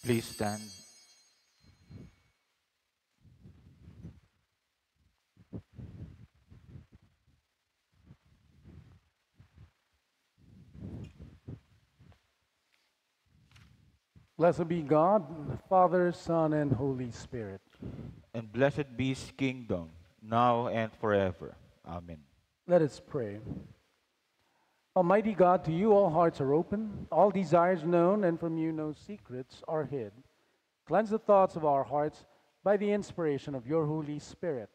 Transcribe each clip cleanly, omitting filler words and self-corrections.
Please stand. Blessed be God, Father, Son, and Holy Spirit. And blessed be his kingdom, now and forever. Amen. Let us pray. Almighty God, to you all hearts are open, all desires known, and from you no secrets are hid. Cleanse the thoughts of our hearts by the inspiration of your Holy Spirit,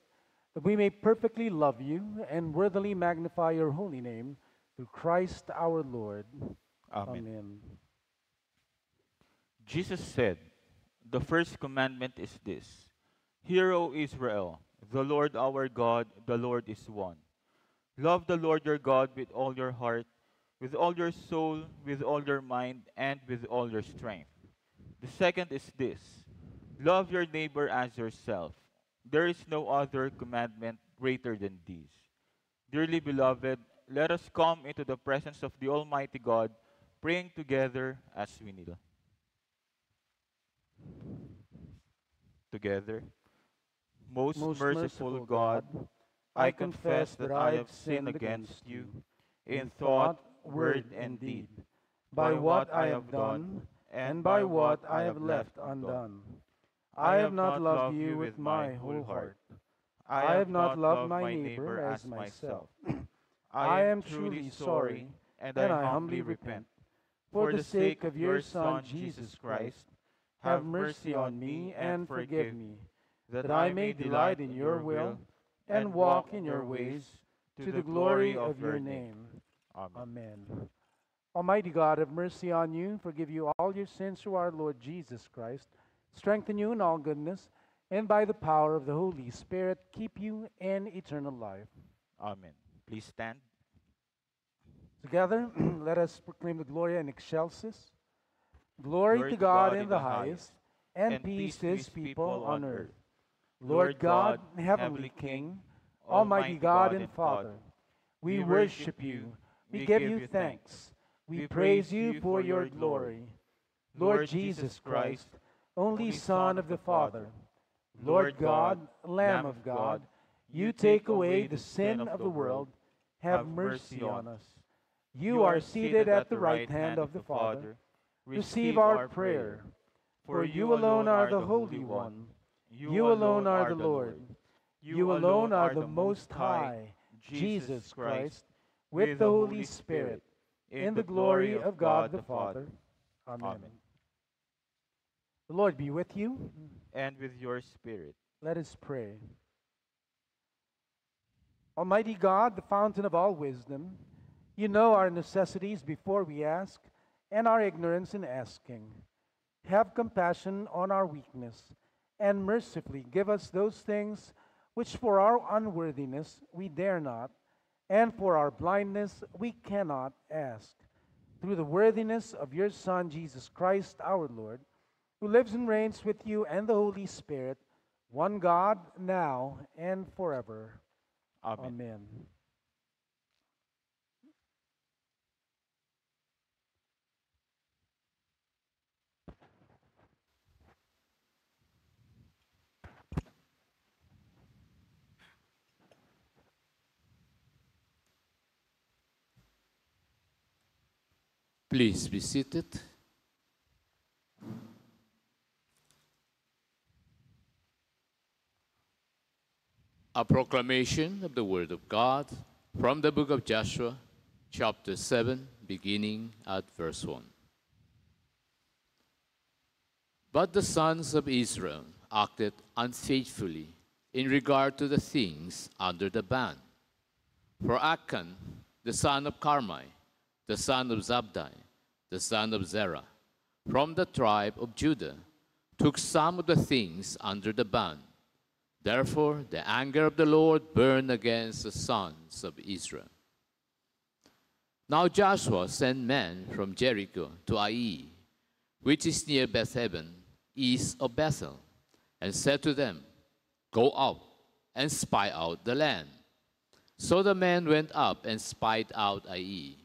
that we may perfectly love you and worthily magnify your holy name through Christ our Lord. Amen. Amen. Jesus said, "The first commandment is this: Hear, O Israel, the Lord our God, the Lord is one. Love the Lord your God with all your heart, with all your soul, with all your mind, and with all your strength. The second is this: Love your neighbor as yourself. There is no other commandment greater than these. Dearly beloved, let us come into the presence of the Almighty God, praying together as we kneel. Together, most Most merciful merciful God, God, I I confess confess that that I I have have sinned sinned against against you you in in thought, thought, word, word, and and deed, deed, by by what what I I have have done done and and by by what what I I have have left left undone. undone. I I have have not not loved loved you you with with my my whole whole heart. heart. I I have have not not loved loved my my neighbor neighbor as as myself. myself. I I am am truly truly sorry, sorry, and and I I humbly humbly repent. repent. For For the the sake sake of of your your Son, Son, Jesus Jesus Christ, Christ, have have mercy mercy on on me me and and forgive forgive me, me, that that I I may may delight delight in in your your will will and and walk walk in in your your ways ways to to the the glory glory of of your your name. name. Amen. Amen. Almighty God, have mercy on you, forgive you all your sins through our Lord Jesus Christ, strengthen you in all goodness, and by the power of the Holy Spirit, keep you in eternal life. Amen. Please stand. Together, let us proclaim the Gloria in Excelsis. Glory Glory to to God God in in the the highest, highest, and and peace peace to to his his people people on on earth. earth. Lord Lord God, God, Heavenly Heavenly King, King, Almighty Almighty God God and and Father, Father, we we worship worship you, you, we we give give you you thanks. thanks, we We praise praise you you for for your your glory. glory. Lord Lord Jesus Jesus Christ, Christ, only only Son Son of of the the Father, Father, Lord Lord God, God, Lamb Lamb of of God, God, you you take take away away the the sin sin of of the the world, world, have have mercy mercy on on us. us. You You are are seated seated at at the the right right hand hand of of the the Father. Father. Receive Receive our our prayer, prayer. for For you you alone alone are are the the Holy Holy One. One. You You alone alone are are the the Lord. Lord. You You alone alone are are the the Most Most High, High, Jesus Jesus Christ, Christ, with with the the Holy Holy Spirit, Spirit, in in the the glory glory of of God God the the Father. Father. Amen. Amen. The Lord be with you. And with your spirit. Let us pray. Almighty God, the fountain of all wisdom, you know our necessities before we ask, and our ignorance in asking. Have compassion on our weakness, and mercifully give us those things which for our unworthiness we dare not, and for our blindness we cannot ask. Through the worthiness of your Son, Jesus Christ our Lord, who lives and reigns with you and the Holy Spirit, one God, now and forever. Amen. Amen. Please be seated. A proclamation of the Word of God from the book of Joshua, chapter 7, beginning at verse 1. But the sons of Israel acted unfaithfully in regard to the things under the ban. For Achan, the son of Carmi, the son of Zabdi, the son of Zerah, from the tribe of Judah, took some of the things under the ban. Therefore, the anger of the Lord burned against the sons of Israel. Now Joshua sent men from Jericho to Ai, which is near Bethaven, east of Bethel, and said to them, Go up and spy out the land. So the men went up and spied out Ai.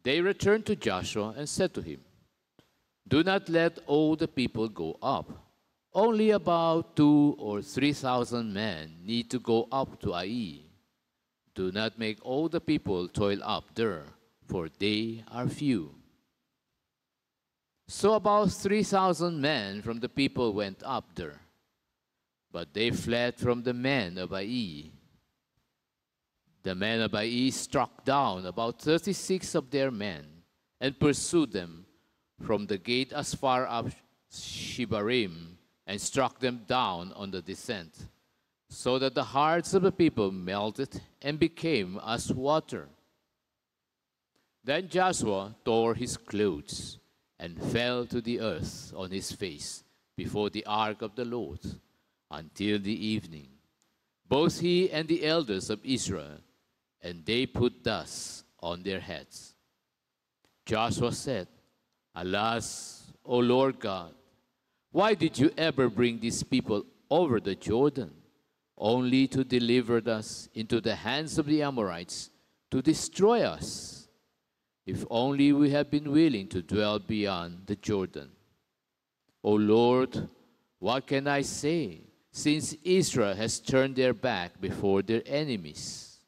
They returned to Joshua and said to him, Do not let all the people go up. Only about 2 or 3,000 men need to go up to Ai. Do not make all the people toil up there, for they are few. So about 3,000 men from the people went up there, but they fled from the men of Ai. The men of Ai struck down about 36 of their men and pursued them from the gate as far as Shebarim and struck them down on the descent, so that the hearts of the people melted and became as water. Then Joshua tore his clothes and fell to the earth on his face before the ark of the Lord until the evening, both he and the elders of Israel, and they put dust on their heads. Joshua said, Alas, O Lord God, why did you ever bring these people over the Jordan, only to deliver us into the hands of the Amorites to destroy us? If only we had been willing to dwell beyond the Jordan. O Lord, what can I say, since Israel has turned their back before their enemies?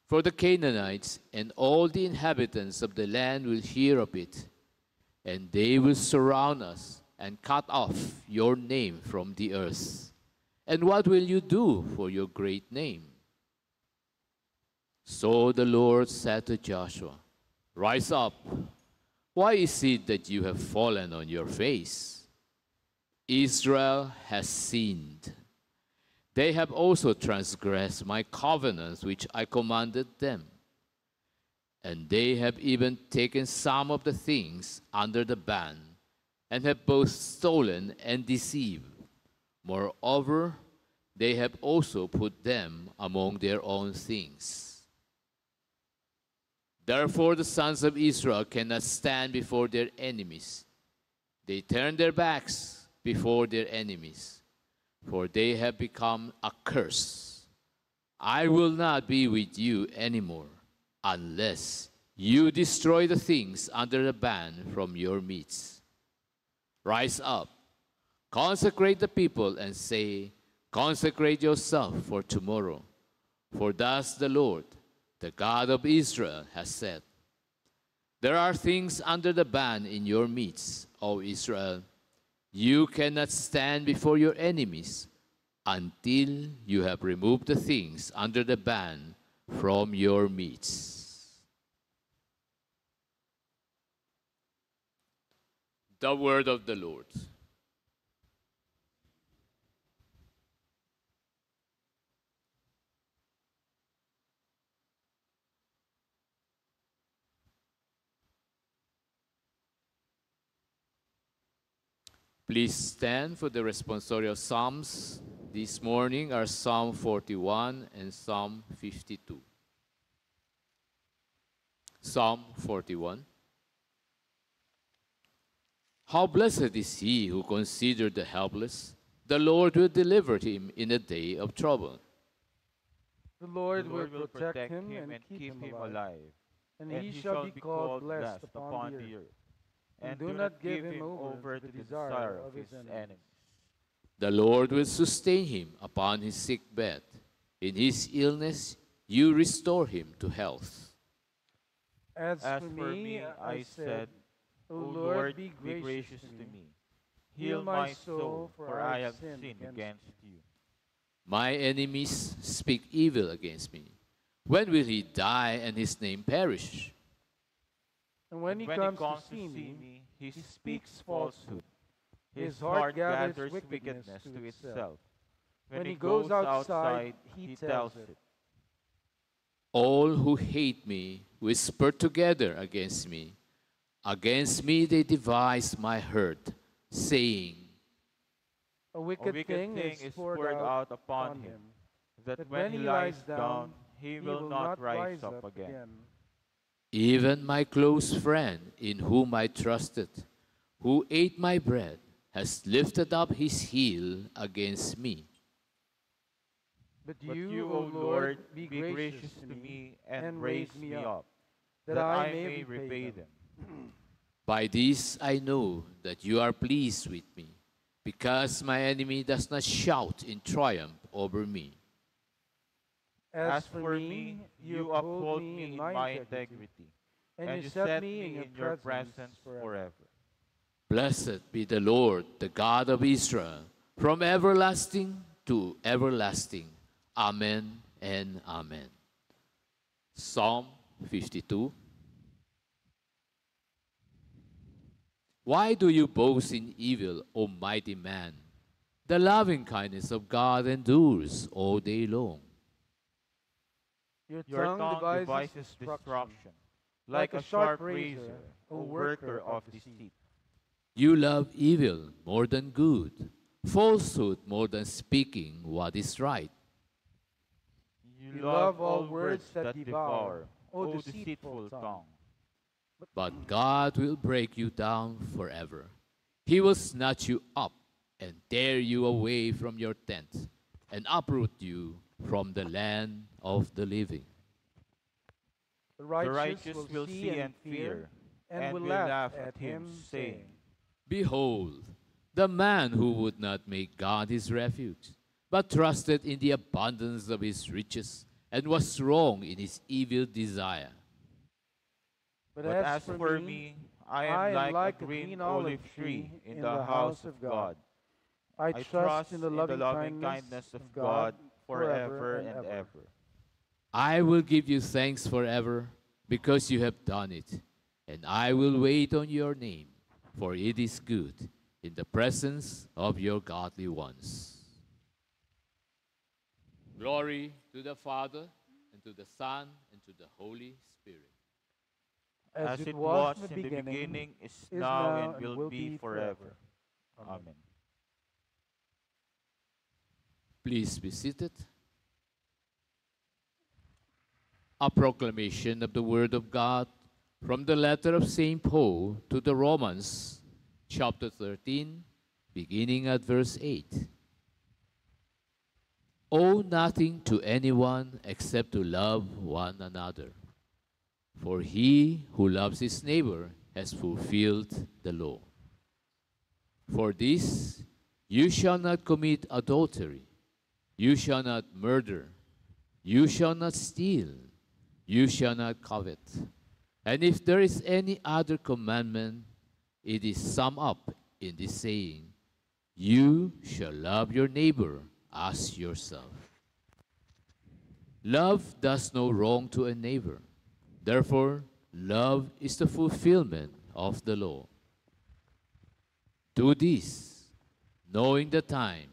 For the Canaanites and all the inhabitants of the land will hear of it, and they will surround us and cut off your name from the earth. And what will you do for your great name? So the Lord said to Joshua, Rise up. Why is it that you have fallen on your face? Israel has sinned. They have also transgressed my covenants which I commanded them. And they have even taken some of the things under the ban, and have both stolen and deceived. Moreover, they have also put them among their own things. Therefore the sons of Israel cannot stand before their enemies. They turn their backs before their enemies, for they have become a curse. I will not be with you anymore, unless you destroy the things under the ban from your midst. Rise up, consecrate the people, and say, Consecrate yourself for tomorrow, for thus the Lord, the God of Israel, has said, There are things under the ban in your midst, O Israel. You cannot stand before your enemies until you have removed the things under the ban from your midst. The word of the Lord. Please stand for the responsorial psalms. This morning are Psalm 41 and Psalm 52. Psalm 41. How blessed is he who considers the helpless. The Lord will deliver him in a day of trouble. The The Lord Lord will protect him and keep him alive, and he shall be called blessed upon the earth. And do not give him over to the desire of his enemies. The Lord will sustain him upon his sick bed. In his illness, you restore him to health. As As for me, I said, O O Lord, be gracious to me. Heal my soul, for I have sinned against you. My enemies speak evil against me. When will he die and his name perish? And when he When comes he comes to see me, he he speaks speaks falsehood. falsehood. His heart gathers wickedness to itself. When he goes outside, he tells it. All who hate me whisper together against me. Against me they devise my hurt, saying, A A wicked thing is poured out upon him, that when he lies down, he will not rise up again. Even my close friend, in whom I trusted, who ate my bread, has lifted up his heel against me. But But you, O Lord, be gracious to me and raise me up, that I may repay them. By this I know that you are pleased with me, because my enemy does not shout in triumph over me. As for me, you uphold me in my integrity, integrity, and and you you set set me in me your in your presence presence forever. forever. Blessed be the Lord, the God of Israel, from everlasting to everlasting. Amen and amen. Psalm 52. Why do you boast in evil, O mighty man? The loving kindness of God endures all day long. Your Your tongue tongue devises devises destruction, destruction, like like a a sharp sharp razor, razor, O O worker worker of of deceit. deceit. You love evil more than good, falsehood more than speaking what is right. You You love love all all words words that that devour, devour, O O deceitful deceitful tongue. tongue. But God will break you down forever. He will snatch you up and tear you away from your tent and uproot you from the land of the living. The The righteous righteous will will see see and and fear, fear, and and will will laugh laugh at at him, him, saying, saying, Behold, the man who would not make God his refuge, but trusted in the abundance of his riches and was wrong in his evil desire. But But as as for for me, me, I I am am like a like a green green olive olive tree tree in in the the house house of of God. God. I I trust in trust the in the loving loving kindness kindness of of God God forever forever and and ever. ever. I will give you thanks forever because you have done it, and I will wait on your name, for it is good in the presence of your godly ones. Glory to the Father, and to the Son, and to the Holy Spirit. As As it it was was in the in the beginning, beginning, is is now, now, and and will will be be forever. forever. Amen. Amen. Please be seated. A proclamation of the Word of God from the letter of St. Paul to the Romans, chapter 13, beginning at verse 8. Owe nothing to anyone except to love one another. For he who loves his neighbor has fulfilled the law. For this, you shall not commit adultery, you shall not murder, you shall not steal, you shall not covet. And if there is any other commandment, it is summed up in this saying, you shall love your neighbor as yourself. Love does no wrong to a neighbor. Therefore, love is the fulfillment of the law. Do this, knowing the time,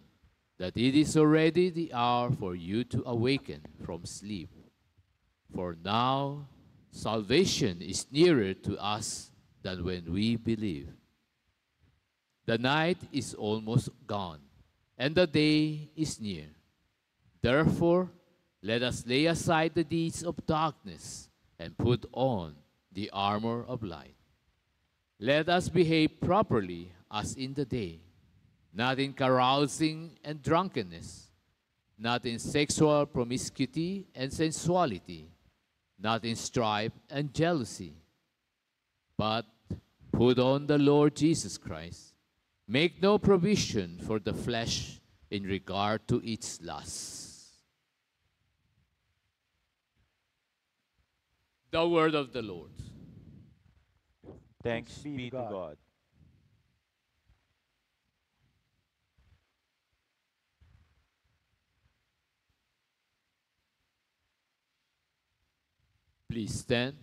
that it is already the hour for you to awaken from sleep. For now, salvation is nearer to us than when we believe. The night is almost gone, and the day is near. Therefore, let us lay aside the deeds of darkness and put on the armor of light. Let us behave properly as in the day, not in carousing and drunkenness, not in sexual promiscuity and sensuality, not in strife and jealousy, but put on the Lord Jesus Christ. Make no provision for the flesh in regard to its lusts. The word of the Lord. Thanks be to God. Please stand.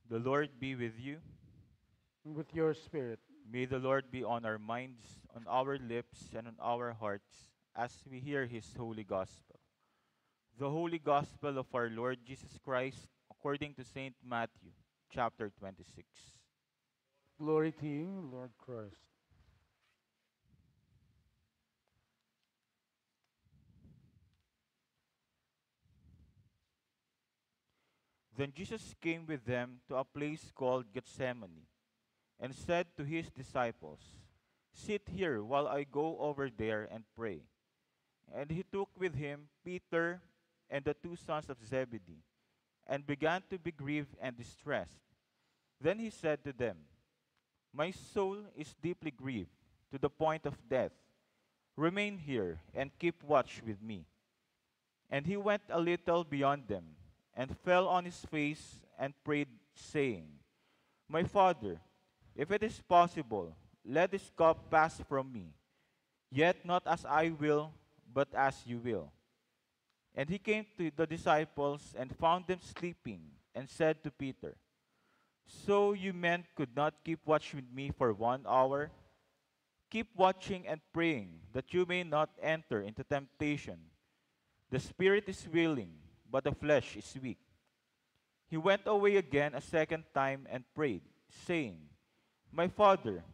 The Lord be with you. And with your spirit, May the Lord be on our minds, on our lips, and on our hearts as we hear his holy gospel. The holy gospel of our Lord Jesus Christ according to St. Matthew, chapter 26. glory to you, Lord Christ. Then Jesus came with them to a place called Gethsemane, and said to his disciples, "Sit here while I go over there and pray." And he took with him Peter and the two sons of Zebedee, and began to be grieved and distressed. Then he said to them, "My soul is deeply grieved to the point of death. Remain here and keep watch with me." And he went a little beyond them, and fell on his face and prayed, saying, "My Father, if it is possible, let this cup pass from me. Yet not as I will, but as you will." And he came to the disciples and found them sleeping, and said to Peter, "So you men could not keep watch with me for 1 hour? Keep watching and praying, that you may not enter into temptation. The spirit is willing, but the flesh is weak." He went away again a second time and prayed, saying, "My Father,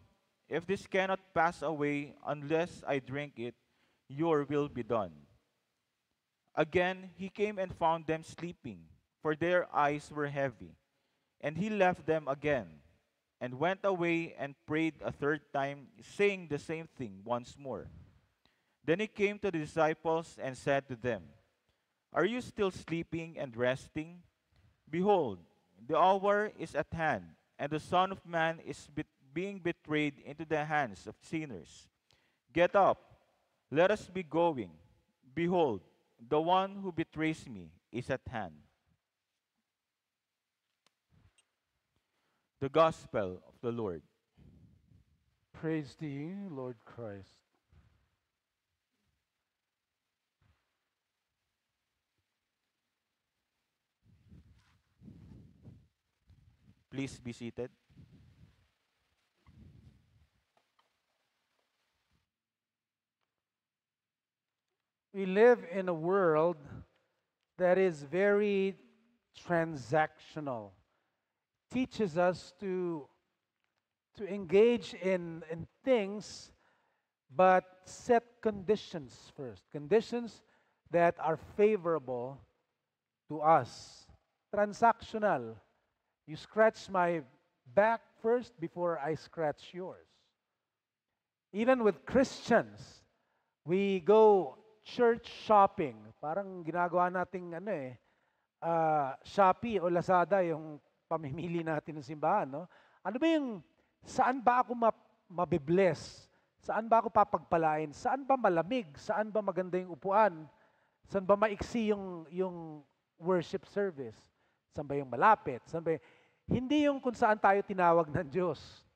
if this cannot pass away unless I drink it, your will be done." Again he came and found them sleeping, for their eyes were heavy. And he left them again, and went away and prayed a third time, saying the same thing once more. Then he came to the disciples and said to them, "Are you still sleeping and resting? Behold, the hour is at hand, and the Son of Man is being betrayed into the hands of sinners. Get up, let us be going. Behold, the one who betrays me is at hand." The Gospel of the Lord. Praise to you, Lord Christ. Please be seated. We live in a world that is very transactional. Teaches us to engage in things, but set conditions first. Conditions that are favorable to us. Transactional. You scratch my back first before I scratch yours. Even with Christians, we go church shopping. Parang ginagawa nating Shopee o Lazada yung pamimili natin ng simbahan. No? Ano ba yung, saan ba ako mabibless? Saan ba ako papagpalain? Saan ba malamig? Saan ba maganda yung upuan? Saan ba maiksi yung worship service? Saan ba yung malapit? Saan ba hindi yung kung saan tayo tinawag ng Diyos.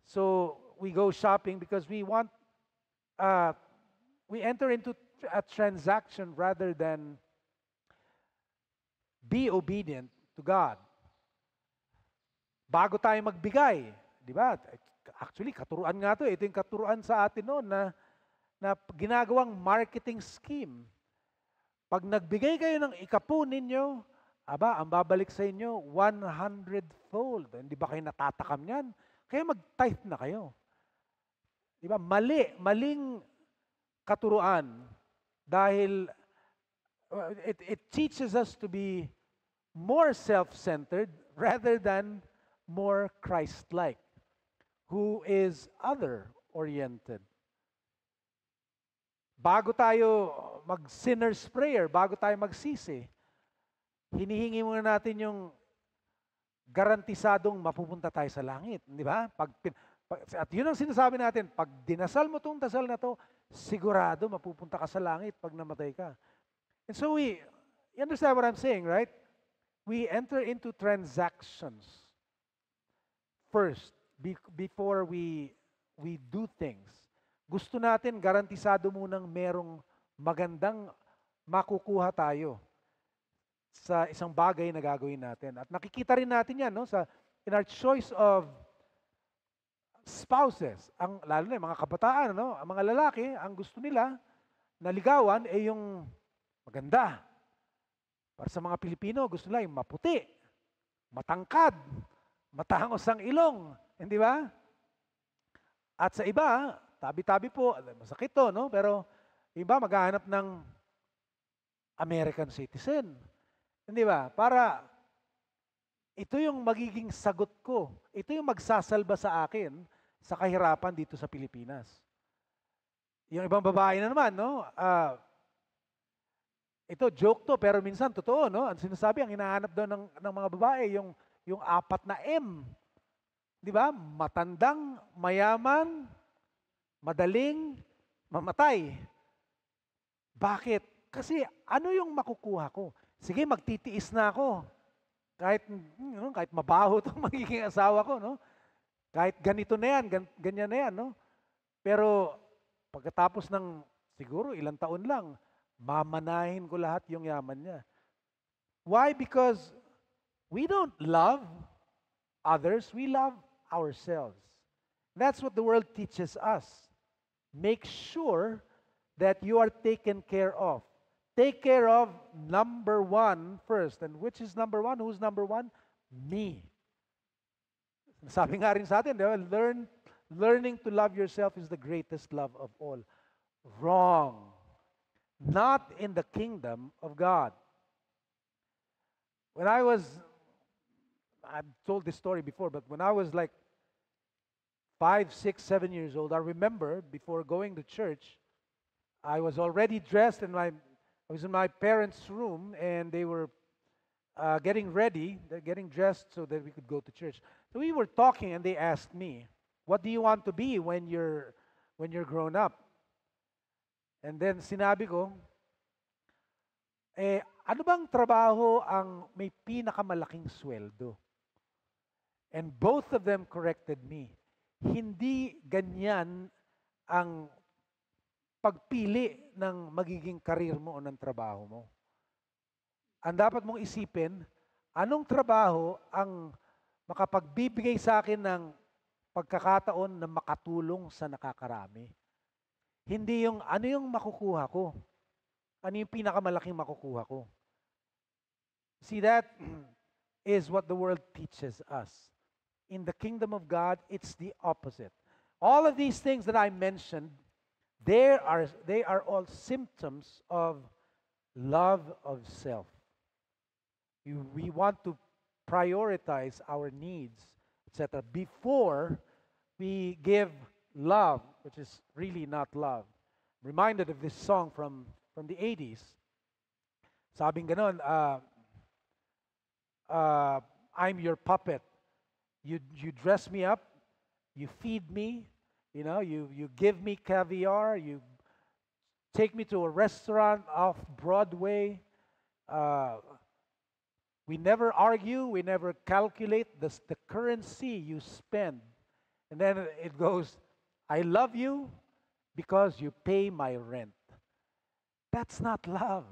So, we go shopping because we want, we enter into a transaction rather than be obedient to God. Bago tayo magbigay, di ba? Actually, katuruan nga to. Ito yung katuruan sa atin noon na ginagawang marketing scheme. Pag nagbigay kayo ng ikapu ninyo, ang babalik sa inyo 100-fold. Hindi ba kayo natatakam yan? Kaya mag-tithe na kayo. Di ba? Maling katuruan dahil it teaches us to be more self-centered rather than more Christ-like, who is other-oriented. Bago tayo mag-sinner's prayer, bago tayo magsisi, hinihingi muna natin yung garantisadong mapupunta tayo sa langit. Di ba? At yun ang sinasabi natin, pag dinasal mo itong dasal na to, sigurado mapupunta ka sa langit pag namatay ka. And so you understand what I'm saying, right? We enter into transactions first before we do things. Gusto natin garantisado munang merong magandang makukuha tayo sa isang bagay na gagawin natin. At nakikita rin natin yan in our choice of spouses. Lalo na yung mga kabataan, ang mga lalaki, ang gusto nila naligawan ay yung maganda. Para sa mga Pilipino, gusto nila yung maputi, matangkad, matangos ang ilong. Hindi ba? At sa iba, tabi-tabi po, masakit to, no? Pero iba maghahanap ng American citizen. Hindi ba? Para ito yung magiging sagot ko. Ito yung magsasalba sa akin sa kahirapan dito sa Pilipinas. Yung ibang babae na naman, no? Ito, joke to, pero minsan totoo, no? Ang sinasabi, ang hinahanap daw ng mga babae, yung apat na M. Di ba? Matandang, mayaman, madaling, mamatay. Bakit? Kasi ano yung makukuha ko? Sige, magtitiis na ako. Kahit mabaho itong magiging asawa ko, no? Kahit ganito na yan, ganyan na yan, no? Pero pagkatapos ng siguro ilang taon lang, mamanahin ko lahat yung yaman niya. Why? Because we don't love others, we love ourselves. That's what the world teaches us. Make sure that you are taken care of. Take care of number one first. And which is number one? Who's number one? Me. Sabi nga rin sa atin, learning to love yourself is the greatest love of all. Wrong. Not in the kingdom of God. I've told this story before, but when I was like 5, 6, 7 years old, I remember before going to church, I was already dressed and I was in my parents' room and they were getting ready, they're getting dressed so that we could go to church. So we were talking and they asked me, what do you want to be when you're grown up? And then sinabi ko, ano bang trabaho ang may pinakamalaking sweldo? And both of them corrected me. Hindi ganyan ang pagpili ng magiging karir mo o ng trabaho mo. Ang dapat mong isipin, anong trabaho ang makapagbibigay sa akin ng pagkakataon na makatulong sa nakakarami? Hindi yung ano yung makukuha ko. Ano yung pinakamalaking makukuha ko. See, that is what the world teaches us. In the kingdom of God, it's the opposite. All of these things that I mentioned, they are all symptoms of love of self. We want to prioritize our needs, etc., before we give love, which is really not love. I'm reminded of this song from the 80s. Sabing ganon, I'm your puppet. You dress me up, you feed me, you give me caviar, you take me to a restaurant off Broadway. We never argue, we never calculate the currency you spend. And then it goes, I love you because you pay my rent. That's not love.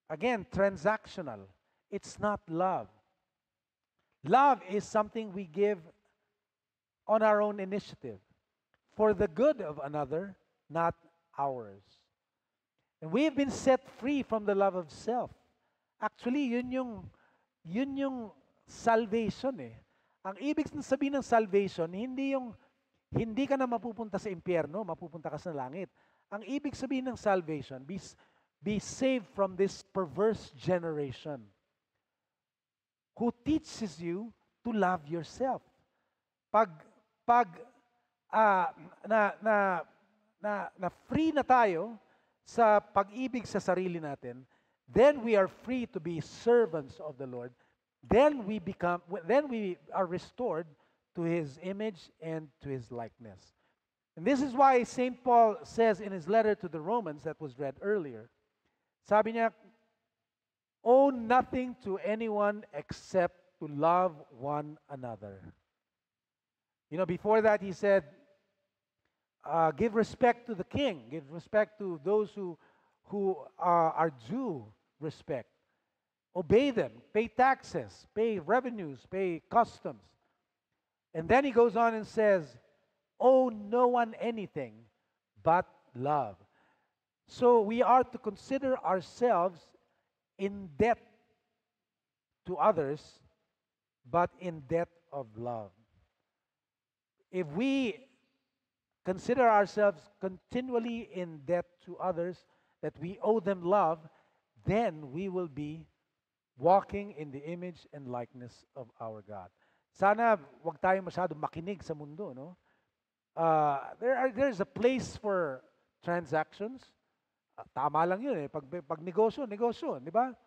Again, transactional. It's not love. Love is something we give on our own initiative for the good of another, not ours. And we have been set free from the love of self. Actually, yun yung salvation eh. Ang ibig sabihin ng salvation, hindi ka na mapupunta sa impyerno, mapupunta ka sa langit. Ang ibig sabihin ng salvation, be saved from this perverse generation who teaches you to love yourself. Na free na tayo sa pag-ibig sa sarili natin, then we are free to be servants of the Lord. Then we are restored to His image and to His likeness. And this is why St. Paul says in his letter to the Romans that was read earlier, sabi niya, owe nothing to anyone except to love one another. Before that he said, give respect to the king, give respect to those who are due respect. Obey them, pay taxes, pay revenues, pay customs. And then he goes on and says, owe no one anything but love. So we are to consider ourselves in debt to others, but in debt of love. If we consider ourselves continually in debt to others, that we owe them love, then we will be walking in the image and likeness of our God. Sana wag tayo masyado makinig sa mundo, no? There's a place for transactions. Tama lang yun eh. Pag negosyo, negosyo, di ba?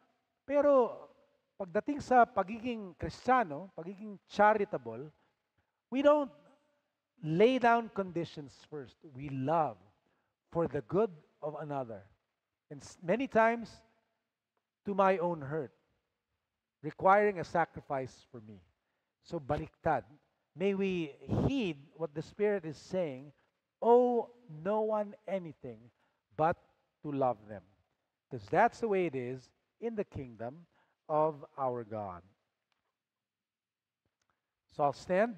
Pero pagdating sa pagiging Kristiyano, pagiging charitable, we don't lay down conditions first. We love for the good of another. And many times, to my own hurt, requiring a sacrifice for me. So baliktad. May we heed what the Spirit is saying, owe no one anything but to love them. Because that's the way it is in the kingdom of our God. So I'll stand.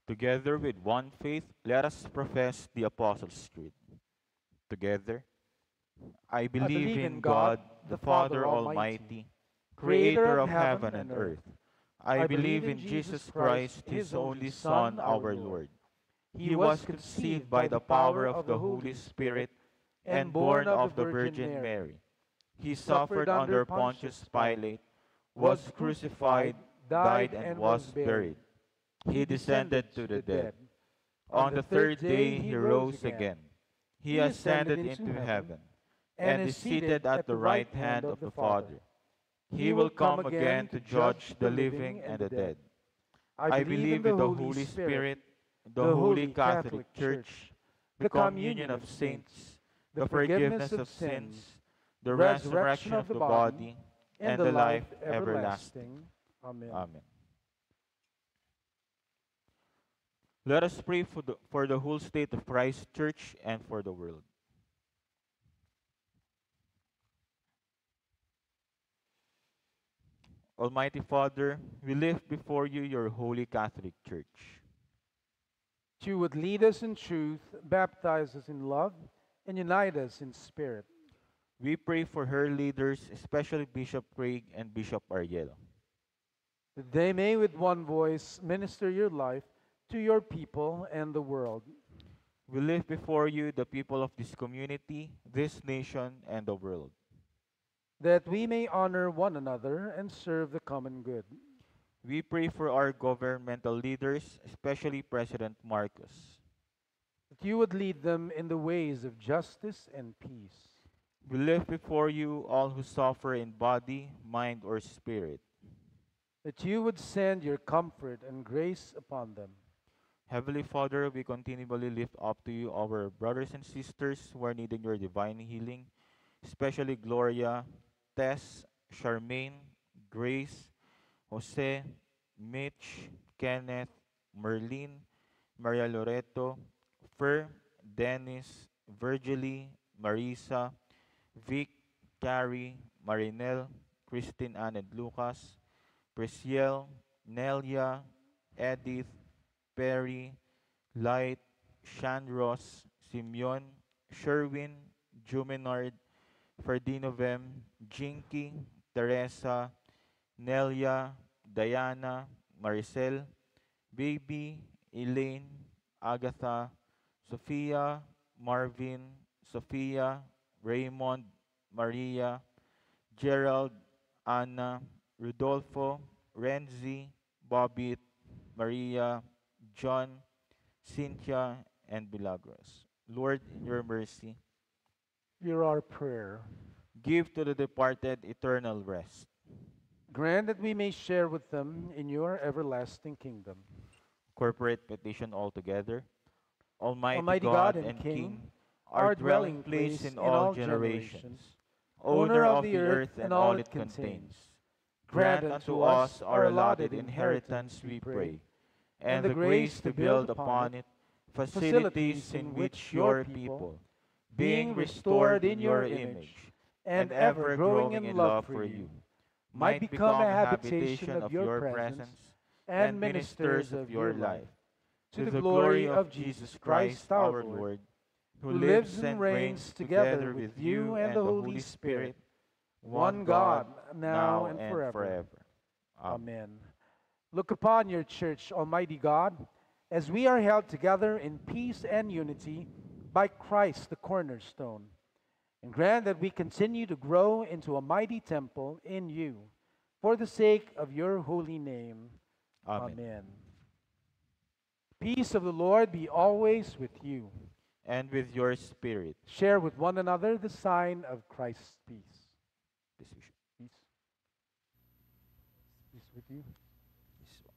Together with one faith, let us profess the Apostles' Creed. Together, I believe in God, the Father Almighty, creator of heaven and earth. I believe in Jesus Christ, his only Son, our Lord. He was conceived by the power of the Holy Spirit and born of the Virgin Mary. He suffered under Pontius Pilate, was crucified, died, and was buried. He descended to the dead. On the third day he rose again. He ascended into heaven and is seated at the right hand of the Father. He will come again to judge the living and the dead. I believe in the Holy Spirit, the Holy Catholic Church, the communion of saints, the forgiveness of sins, the resurrection of the body, and the life everlasting. Amen. Amen. Let us pray for the whole state of Christ Church and for the world. Almighty Father, we lift before you your holy Catholic Church. That you would lead us in truth, baptize us in love, and unite us in spirit. We pray for her leaders, especially Bishop Craig and Bishop Arielo. That they may with one voice minister your life to your people and the world. We lift before you the people of this community, this nation, and the world. That we may honor one another and serve the common good. We pray for our governmental leaders, especially President Marcos. That you would lead them in the ways of justice and peace. We lift before you all who suffer in body, mind, or spirit. That you would send your comfort and grace upon them. Heavenly Father, we continually lift up to you our brothers and sisters who are needing your divine healing, especially Gloria, Tess, Charmaine, Grace, Jose, Mitch, Kenneth, Merlin, Maria Loreto, Fer, Dennis, Virgily, Marisa, Vic, Carrie, Marinel, Christine Ann and Lucas, Prisciel, Nelia, Edith, Perry, Light, Shanros, Simeon, Sherwin, Jumenard, Ferdinovem, Jinky, Teresa, Nelia, Diana, Maricel, Baby, Elaine, Agatha, Sophia, Marvin, Sophia, Raymond, Maria, Gerald, Anna, Rodolfo, Renzi, Bobbitt, Maria, John, Cynthia, and Milagros. Lord, in your mercy, Hear our prayer. give to the departed eternal rest. Grant that we may share with them in your everlasting kingdom. Corporate petition altogether. Almighty Almighty God and King, our dwelling place in all generations, owner of the earth and all it contains, grant unto us our allotted inheritance, we pray, and the grace to build upon it facilities in which your people, being restored in your image, and ever growing in love for you, might become a habitation of your presence and ministers of your life, to the glory of Jesus Christ our Lord, who lives and reigns together with you and the Holy Spirit, one God, now and forever. Amen. Look upon your church, Almighty God, as we are held together in peace and unity by Christ the cornerstone. And grant that we continue to grow into a mighty temple in you, for the sake of your holy name. Amen. Amen. Peace of the Lord be always with you. And with your spirit. Share with one another the sign of Christ's peace. This we should- Peace. Peace with you. this one.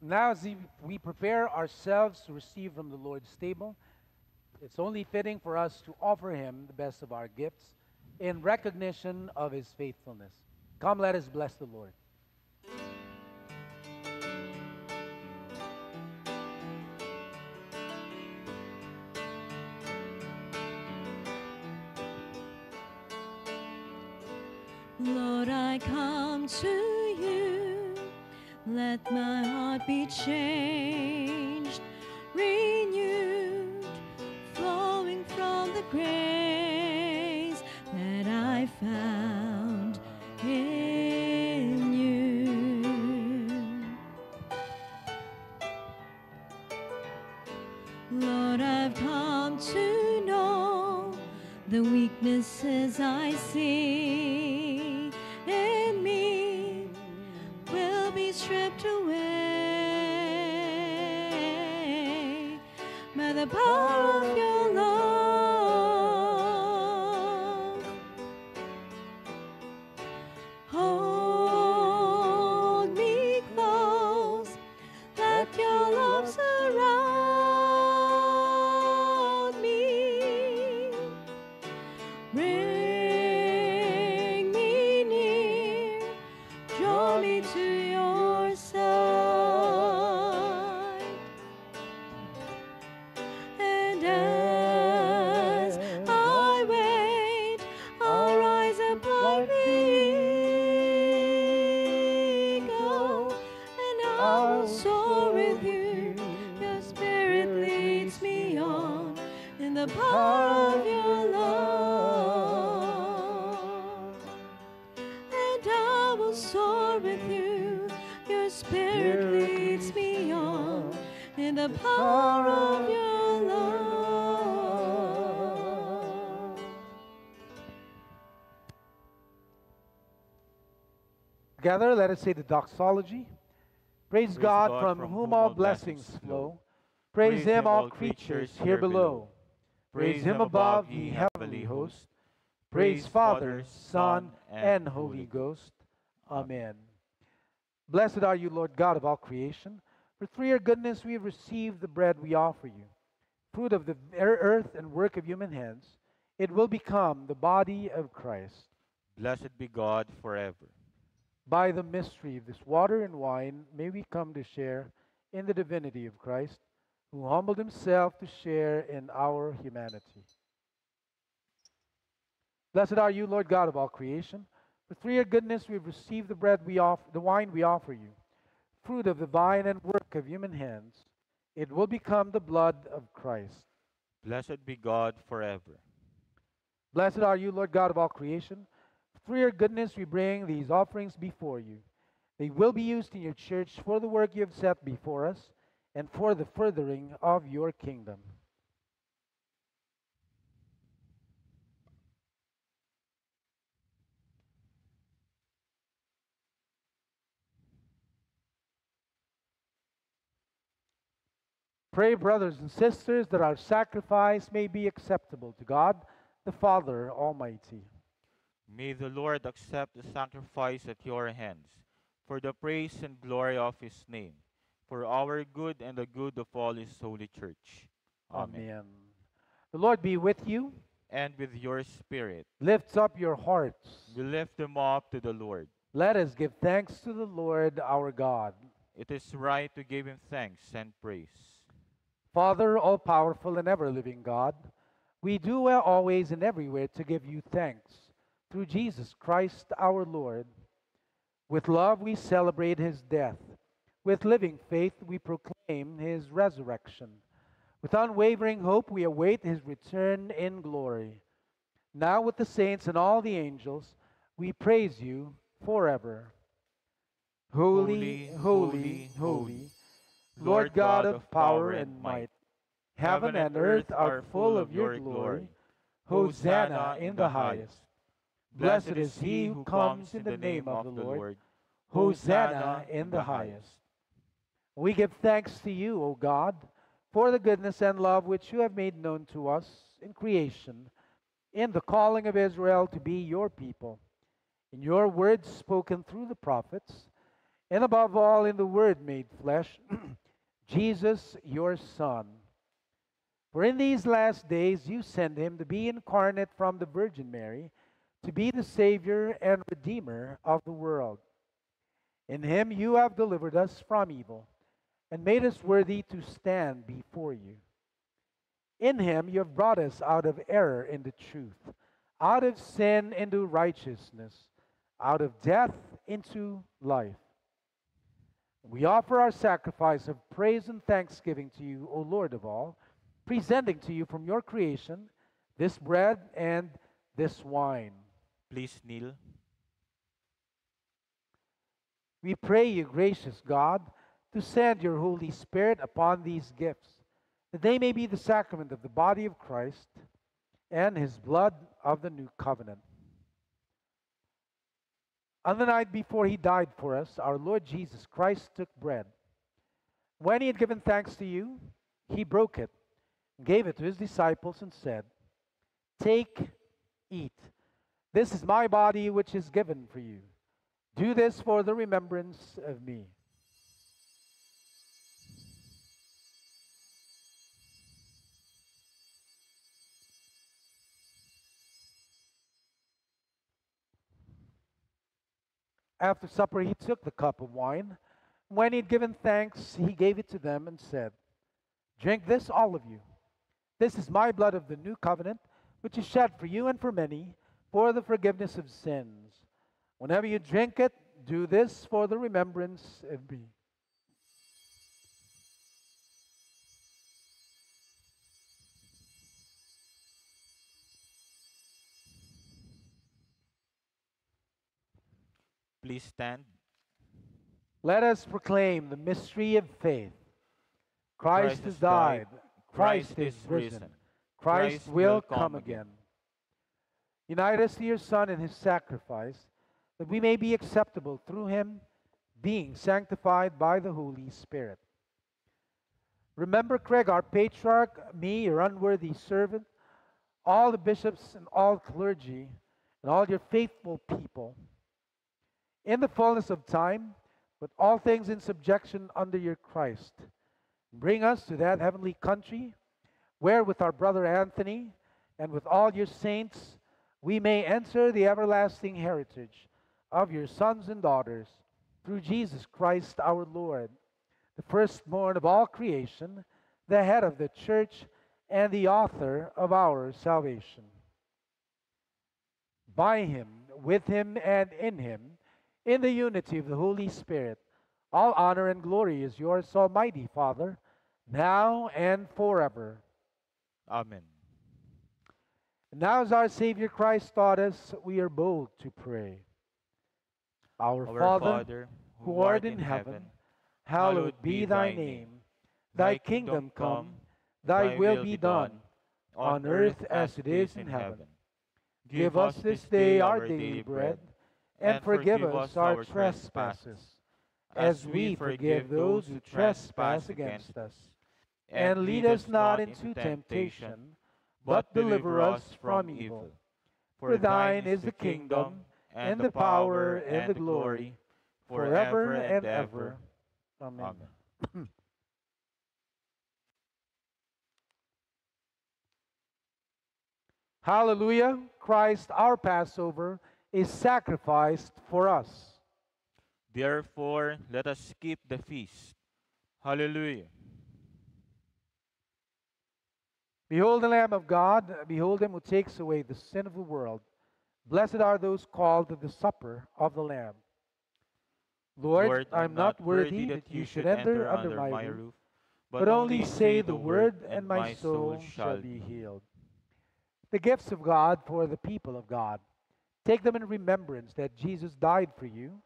Now, as we prepare ourselves to receive from the Lord's table, it's only fitting for us to offer him the best of our gifts in recognition of his faithfulness. Come, let us bless the Lord. Lord, I come to you. Let my heart be changed, renewed, flowing from the grace that I found in you. Lord, I've come to know the weaknesses I see in me will be stripped away by the power of your love. Hold me close, let your love surround me. Bring me near, draw me to your side. And as I wait, I'll rise up like the eagle, and I'll soar with you. Your spirit leads me on in the power of your love. And I will soar with you. Your spirit leads me on in the power of your love. Together, let us say the doxology. Praise God, from whom all blessings flow. Praise him, all creatures here below. Praise him above, ye heavenly host. Praise Father, Son, and Holy Ghost. Amen. Blessed are you, Lord God of all creation. For through your goodness we have received the bread we offer you, fruit of the earth and work of human hands. It will become the body of Christ. Blessed be God forever. By the mystery of this water and wine, may we come to share in the divinity of Christ, who humbled himself to share in our humanity. Blessed are you, Lord God of all creation. For through your goodness we have received the wine we offer you, fruit of the vine and work of human hands. It will become the blood of Christ. Blessed be God forever. Blessed are you, Lord God of all creation. Through your goodness we bring these offerings before you. They will be used in your church for the work you have set before us and for the furthering of your kingdom. Pray, brothers and sisters, that our sacrifice may be acceptable to God, the Father Almighty. May the Lord accept the sacrifice at your hands, for the praise and glory of his name, for our good and the good of all his holy church. Amen. Amen. The Lord be with you. and with your spirit. Lift up your hearts. We lift them up to the Lord. Let us give thanks to the Lord our God. It is right to give him thanks and praise. Father, all powerful and ever living God, we do well always and everywhere to give you thanks through Jesus Christ our Lord. With love we celebrate his death. With living faith we proclaim his resurrection. With unwavering hope we await his return in glory. Now with the saints and all the angels we praise you forever. Holy, holy, holy, Lord God of power and might, heaven and earth are full of your glory. Hosanna in the highest. Blessed is he who comes in the name of the Lord. Hosanna in the highest. We give thanks to you, O God, for the goodness and love which you have made known to us in creation, in the calling of Israel to be your people, in your words spoken through the prophets, and above all in the Word made flesh, Jesus, your Son. For in these last days you sent him to be incarnate from the Virgin Mary, to be the Savior and Redeemer of the world. In him you have delivered us from evil, and made us worthy to stand before you. In him you have brought us out of error into truth, out of sin into righteousness, out of death into life. We offer our sacrifice of praise and thanksgiving to you, O Lord of all, presenting to you from your creation this bread and this wine. Please kneel. We pray you, gracious God, to send your Holy Spirit upon these gifts, that they may be the sacrament of the body of Christ and his blood of the new covenant. On the night before he died for us, our Lord Jesus Christ took bread. When he had given thanks to you, he broke it, gave it to his disciples, and said, "Take, eat. This is my body which is given for you. Do this for the remembrance of me." After supper, he took the cup of wine. When he had given thanks, he gave it to them and said, "Drink this, all of you. This is my blood of the new covenant, which is shed for you and for many for the forgiveness of sins. Whenever you drink it, do this for the remembrance of me." Please stand. Let us proclaim the mystery of faith. Christ has died. Christ is risen. Christ will come again. Unite us to your Son and his sacrifice, that we may be acceptable through him, being sanctified by the Holy Spirit. Remember Craig, our patriarch, me, your unworthy servant, all the bishops and all clergy, and all your faithful people. In the fullness of time, put all things in subjection under your Christ. Bring us to that heavenly country, where with our brother Anthony and with all your saints, we may enter the everlasting heritage of your sons and daughters, through Jesus Christ our Lord, the firstborn of all creation, the head of the church, and the author of our salvation. By him, with him, and in him, in the unity of the Holy Spirit, all honor and glory is yours, Almighty Father, now and forever. Amen. And now, as our Savior Christ taught us, we are bold to pray. Our Father, who art in heaven, hallowed be thy name. Thy kingdom come, thy will be done, on earth as it is in heaven. Give us this day our daily bread, and forgive us our trespasses, as we forgive those who trespass against us. And lead us not into temptation, but deliver us from evil. For thine is the kingdom, and the power, and the glory, forever and ever. Amen. Amen. Hallelujah! Christ, our Passover, is sacrificed for us. Therefore, let us keep the feast. Hallelujah. Behold the Lamb of God, behold him who takes away the sin of the world. Blessed are those called to the supper of the Lamb. Lord, Lord, I am not worthy that you should enter under my roof, but only say the word, and my soul shall be healed. The gifts of God for the people of God. Take them in remembrance that Jesus died for you,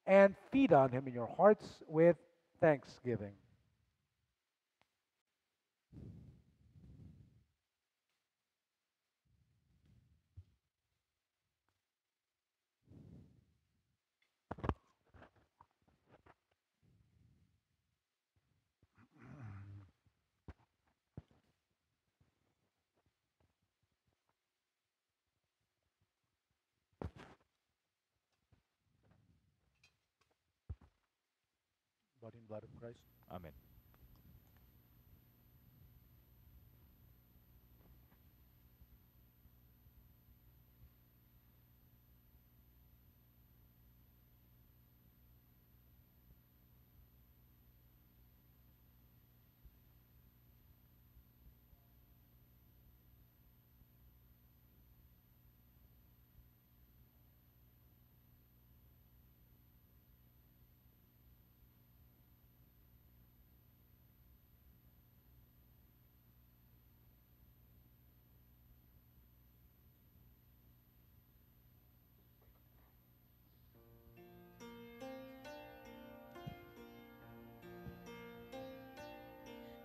and feed on him in your hearts with thanksgiving. Body and blood of Christ. Amen.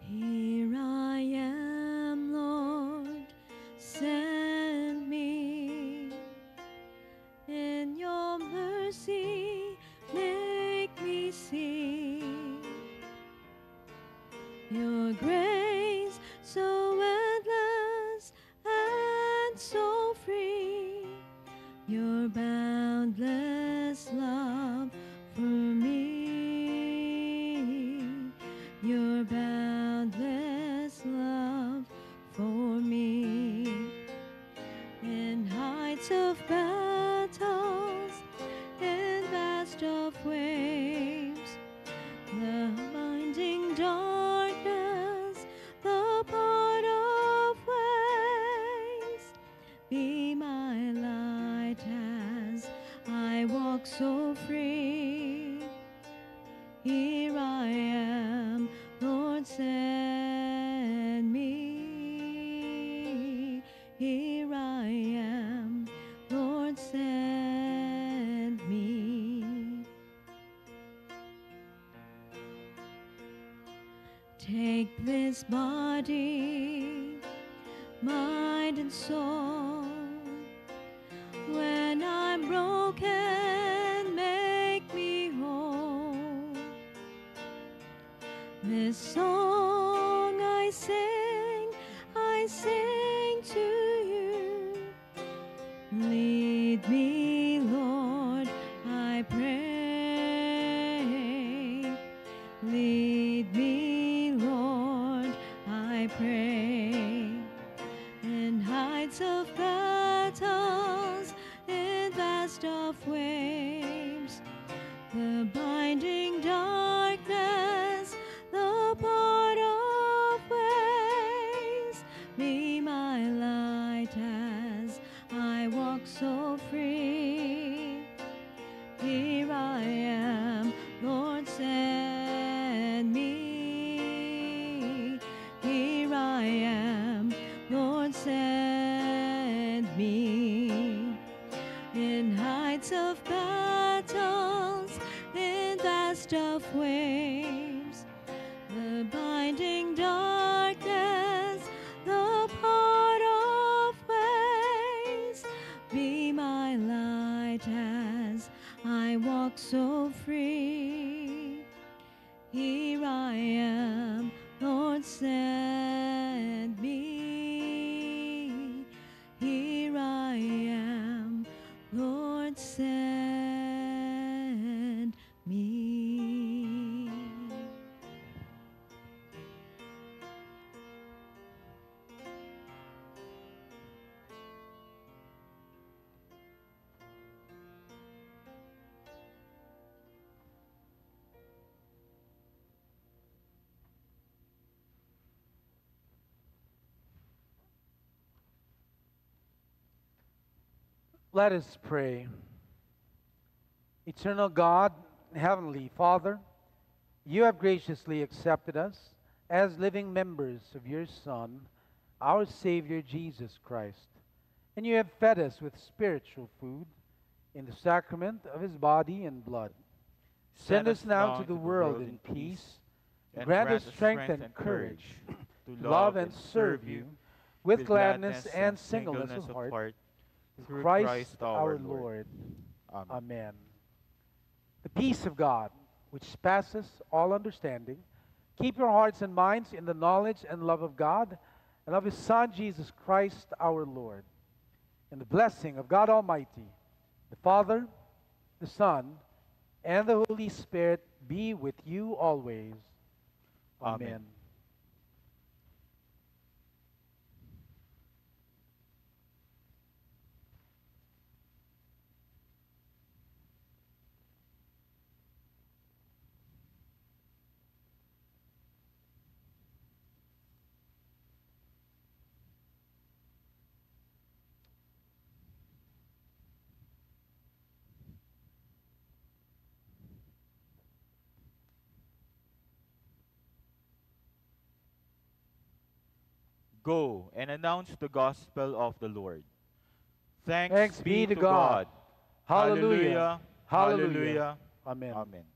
Here I am, Lord, send me. In your mercy, make me see your grace so endless and so free, your boundless love for me, your boundless love for me. In heights of battles, in vast of waves, the binding darkness, the part of ways, be my light as I walk so free. Here I am, Lord, send me. Here I am, Lord, send me. Take this body, mind and soul. When I'm broken, make me whole. This song I sing to you. Lead me, Lord, I pray. Lead me, Lord, I pray. In heights of battles, in vast of waves, the binding darkness, the part of ways, be my light as I walk so free. Here I am, Lord, send me. Here I am, Lord, send me. In heights of battles, in vast of waves, the binding darkness, the part of ways, be my light as I walk so free. Here I am, Lord, send me. Here I am, Lord, send me. Let us pray. Eternal God, Heavenly Father, you have graciously accepted us as living members of your Son, our Savior Jesus Christ, and you have fed us with spiritual food in the sacrament of his body and blood. Send us now to the world in peace, and grant us strength and courage to love and serve you with gladness and singleness of heart, through Christ our Lord. Amen. The peace of God, which passes all understanding, keep your hearts and minds in the knowledge and love of God and of his Son, Jesus Christ our Lord. And the blessing of God Almighty, the Father, the Son, and the Holy Spirit be with you always. Amen. Go and announce the gospel of the Lord. Thanks Thanks be to God. Hallelujah. Hallelujah. Hallelujah. Amen. Amen.